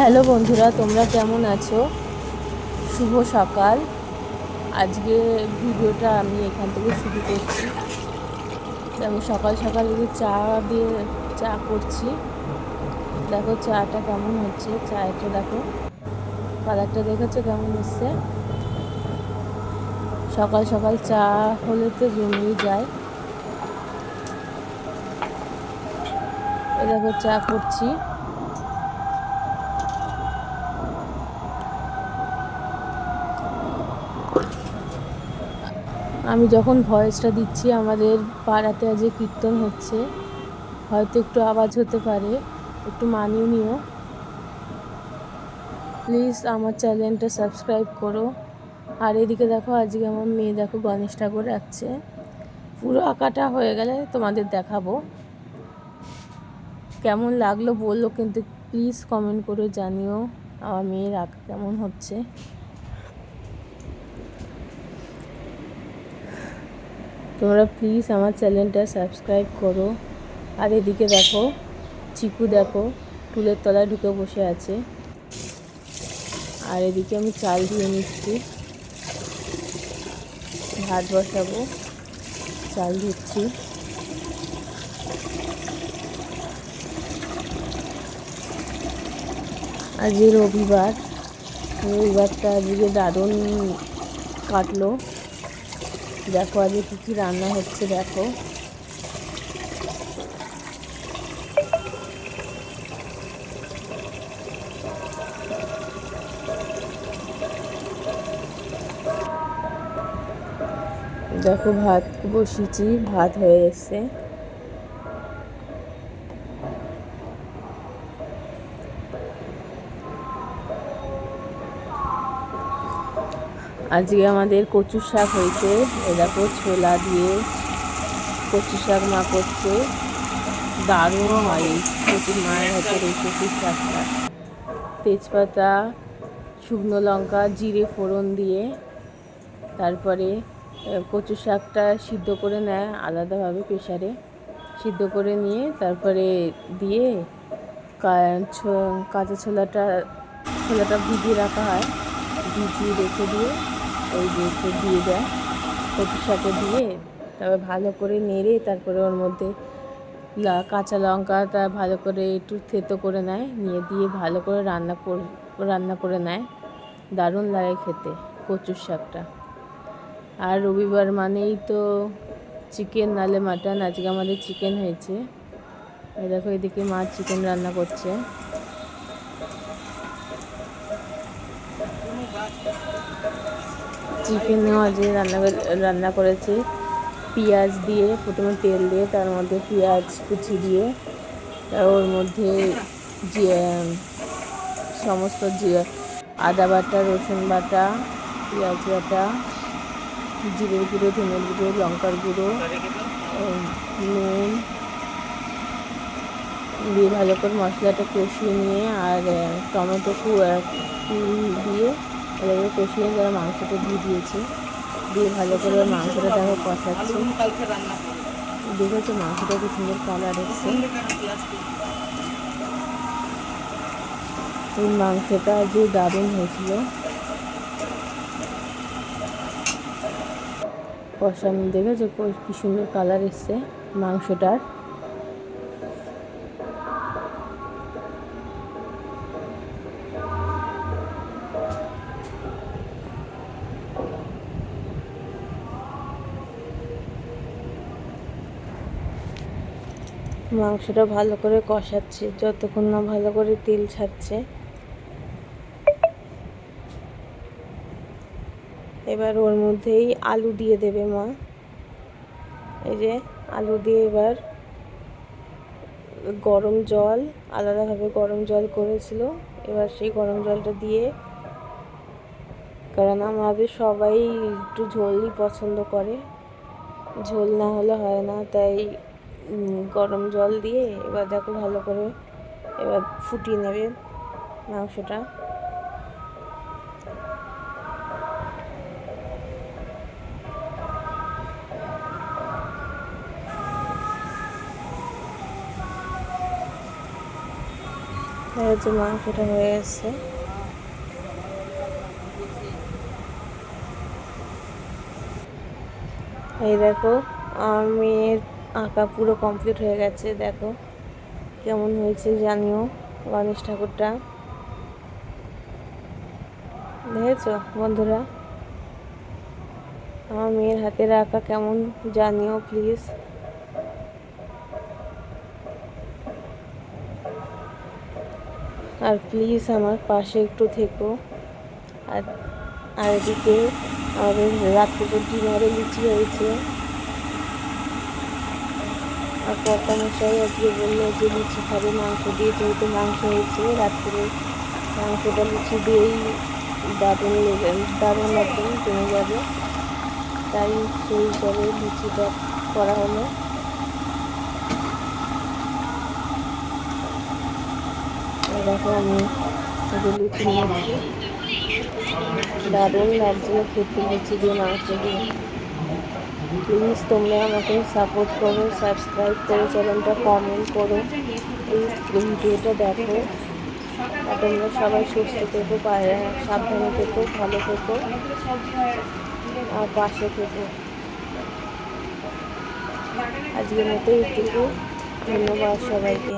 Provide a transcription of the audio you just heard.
Hello বন্ধুরা, তোমরা কেমন আছো? শুভ সকাল। আজকে ভিডিওটা আমি এখান থেকে শুরু করছি। আমি সকাল সকাল এই দিয়ে চা করছি। দেখো চাটা কেমন হচ্ছে, চাটা দেখো, কালারটা দেখেছো কেমন এসছে। সকাল সকাল চা হলে তো জমেই যায়। দেখো চা করছি। আমি যখন ভয়েসটা দিচ্ছি, আমাদের পাড়াতে আজ কীর্তন হচ্ছে, হয়তো একটু আওয়াজ হতে পারে, একটু মানিয়ে নিও। প্লিজ আমার চ্যানেলটা সাবস্ক্রাইব করো। আর এদিকে দেখো, আজকে আমার মেয়ে দেখো গণেশ ঠাকুর আঁকছে। পুরো আঁকাটা হয়ে গেলে তোমাদের দেখাবো। কেমন লাগলো বললো, কিন্তু প্লিজ কমেন্ট করে জানিও আমার মেয়ের আঁকা কেমন হচ্ছে। তোমরা প্লিজ আমার চ্যানেলটা সাবস্ক্রাইব করো। আর এদিকে দেখো, চিকু দেখো টুলের তলায় ঢুকে বসে আছে। আর এদিকে আমি চাল দিয়ে নিচ্ছি, ভাত বসাবো, চাল দিচ্ছি। আজকে রবিবারটা আজকে দারুণ কাটলো। দেখো আজকে কী কী রান্না হচ্ছে দেখো। দেখো ভাত বসিয়েছি, ভাত হয়ে এসছে। আজকে আমাদের কচুর শাক হয়েছে। এ দেখো ছোলা দিয়ে কচু শাক মা করছে, দারুণ হয় এই কচুর মায়ের হাতের এই কচুর শাকটা। তেজপাতা, শুকনো লঙ্কা, জিরে ফোড়ন দিয়ে তারপরে কচু শাকটা সিদ্ধ করে নেয় আলাদাভাবে, প্রেশারে সিদ্ধ করে নিয়ে তারপরে দিয়ে কাঁচা ছোলাটা ভিজিয়ে রাখা হয়, ভিজিয়ে রেখে দিয়ে ওই যে দিয়ে দেয় কচু শাকে দিয়ে। তারপর ভালো করে নেড়ে তারপরে ওর মধ্যে কাঁচা লঙ্কাটা ভালো করে একটু থেতো করে নেয়, নিয়ে দিয়ে ভালো করে রান্না করে নেয়। দারুণ লাগে খেতে কচুর শাকটা। আর রবিবার মানেই তো চিকেন নালে মাটন। আজকে আমাদের চিকেন হয়েছে। এই দেখো এদিকে মা চিকেন রান্না করছে। চিকেনও আজকে রান্না করেছে পেঁয়াজ দিয়ে, প্রথমে তেল দিয়ে তার মধ্যে পেঁয়াজ কুচি দিয়ে, ওর মধ্যে সমস্ত আদা বাটা, রসুন বাটা, পেঁয়াজ বাটা, জিরের গুঁড়ো, ধনের গুঁড়ো, লঙ্কার গুঁড়ো, নুন দিয়ে ভালো করে মশলাটা কষিয়ে নিয়ে আর টমেটো দিয়ে ভালো করে কষিয়ে তারা মাংসটা দিয়ে দিয়েছে। দিয়ে ভালো করে মাংসটা দেখো কষাচ্ছে। দেখেছো মাংসটা খুব সুন্দর কালার এসছে। এই মাংসটা যে দারুণ হয়েছিল কষানো, দেখেছো কি সুন্দর কালার এসছে মাংসটার। মাংসটা ভালো করে কষাচ্ছে, যতক্ষণ না ভালো করে তেল ছাড়ছে। এবার ওর মধ্যেই আলু দিয়ে দেবে মা। এই যে আলু দিয়ে এবার গরম জল, আলাদাভাবে গরম জল করেছিল, এবার সেই গরম জলটা দিয়ে, কারণ আমাদের সবাই একটু ঝোলই পছন্দ করে, ঝোল না হলে হয় না, তাই গরম জল দিয়ে এবার দেখো ভালো করে এবার ফুটিয়ে নেবে মাংসটা। এই যে মাংসটা হয়ে গেছে। এই দেখো আমার মেয়ের আঁকা পুরো কমপ্লিট হয়ে গেছে। দেখো কেমন হয়েছে জানিও গণেশ ঠাকুরটা। দেখেছো বন্ধুরা আমার মেয়ের হাতের আঁকা কেমন জানিও প্লিজ। আর প্লিজ আমার পাশে একটু থেকো। আর আর এদিকে আমাদের রাত্রিতে ডিনারে লুচি হয়েছে। আর কর্তামশাই আজকে বললো যে লুচি খাবে মাংস দিয়ে, যেহেতু মাংস হয়েছে রাত্রে মাংসটা লুচি দিয়েই দারুণ একদম জমে যাবে, তাই সেই হিসাবে লুচিটা করা হলো। দেখো আমি লুচি নিয়েছি, দারুণ লাগছে খেতে লুচি দিয়ে মাংস দিয়ে। প্লিজ তোমরা আমাকে সাপোর্ট করো, সাবস্ক্রাইব করো, চ্যানেলটা কমেন্ট করো, প্লিজ ভিডিওটা দেখো। আর তোমরা সবাই সুস্থ থেকো, সাবধানে থেকো, ভালো থেকো আর পাশে থেকো। আজকের মতো এইটুকু, ধন্যবাদ সবাইকে।